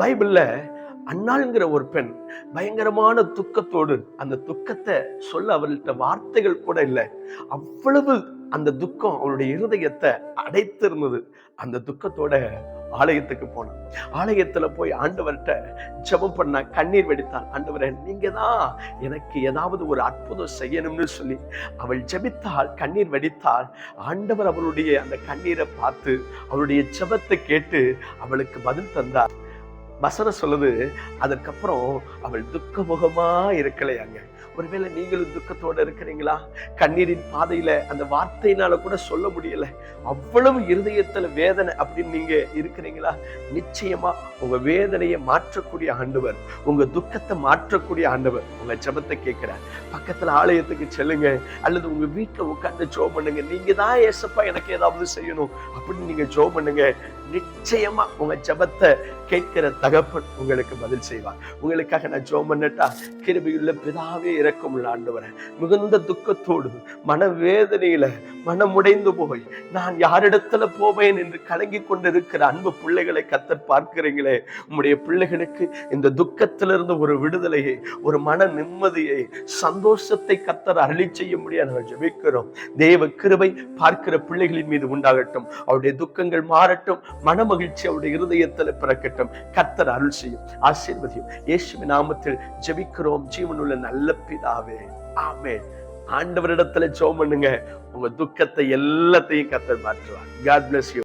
பைபிள்ல அன்னாள்ங்கிற ஒரு பெண் பயங்கரமான துக்கத்தோடு, அந்த துக்கத்தை சொல்ல அவள்கிட்ட வார்த்தைகள் கூட இல்லை. அவ்வளவு அந்த துக்கம் அவளுடைய இருதயத்தை அடைத்திருந்தது. அந்த துக்கத்தோட ஆலயத்துக்கு போனான். ஆலயத்துல போய் ஆண்டவர்கிட்ட ஜெபம் பண்ணா, கண்ணீர் வெடித்தான். ஆண்டவரே, நீங்க தான் எனக்கு ஏதாவது ஒரு அற்புதம் செய்யணும்னு சொல்லி அவள் ஜெபித்தாள், கண்ணீர் வெடித்தாள். ஆண்டவர் அவளுடைய அந்த கண்ணீரை பார்த்து அவளுடைய ஜெபத்தை கேட்டு அவளுக்கு பதில் தந்தார். வசனம் சொல்லுது, அதற்கப்புறம் அவள் துக்கமுகமா இருக்கலையாங்க. ஒருவேளை நீங்களும் துக்கத்தோட இருக்கிறீங்களா? கண்ணீரின் பாதையில அந்த வார்த்தையினால கூட சொல்ல முடியல, அவ்வளவு இருதயத்துல வேதனை அப்படின்னு நீங்க இருக்கிறீங்களா? நிச்சயமா உங்க வேதனையை மாற்றக்கூடிய ஆண்டவர், உங்க துக்கத்தை மாற்றக்கூடிய ஆண்டவர் உங்க ஜெபத்தை கேட்கிறார். பக்கத்துல ஆலயத்துக்கு செல்லுங்க, அல்லது உங்க வீட்டுல உட்கார்ந்து ஜெபம் பண்ணுங்க. நீங்க தான் ஏசப்பா எனக்கு ஏதாவது செய்யணும் அப்படின்னு நீங்க ஜெபம் பண்ணுங்க. நிச்சயமா உங்க ஜெபத்தை கேட்கிற தகப்பன் உங்களுக்கு பதில் செய்வார். உங்களுக்காக நான் ஜெபம் பண்ணட்டா? கிருபையுள்ள பிதாவே, இரக்கமுள்ள ஆண்டவரே, மிகுந்த துக்கத்தோடு மனவேதனையில மனமுடைந்து போய் நான் யாரிடத்துல போவேன் என்று கலங்கி கொண்டிருக்கிற அன்பு பிள்ளைகளை கர்த்தர் பார்க்கிறீங்களே. உம்முடைய பிள்ளைகளுக்கு இந்த துக்கத்திலிருந்து ஒரு விடுதலையை, ஒரு மன நிம்மதியை, சந்தோஷத்தை கர்த்தர் அருளி செய்ய முடியாது நாங்கள் ஜெபிக்கிறோம். தேவ கிருபை பார்க்கிற பிள்ளைகளின் மீது உண்டாகட்டும். அவருடைய துக்கங்கள் மாறட்டும், மன மகிழ்ச்சி அவருடைய இருதயத்தில் பிறக்கட்டும். கர்த்தர் அருள் செய்யும், ஆசீர்வதியும். இயேசுவின் நாமத்தில் ஜெபிக்கிறோம் ஜீவனுள்ள நல்ல பிதாவே, ஆமென். ஆண்டவரிடத்துல ஜெபம் பண்ணுங்க, உங்க துக்கத்தை எல்லாத்தையும் கர்த்தர் மாற்றுவார். God bless you.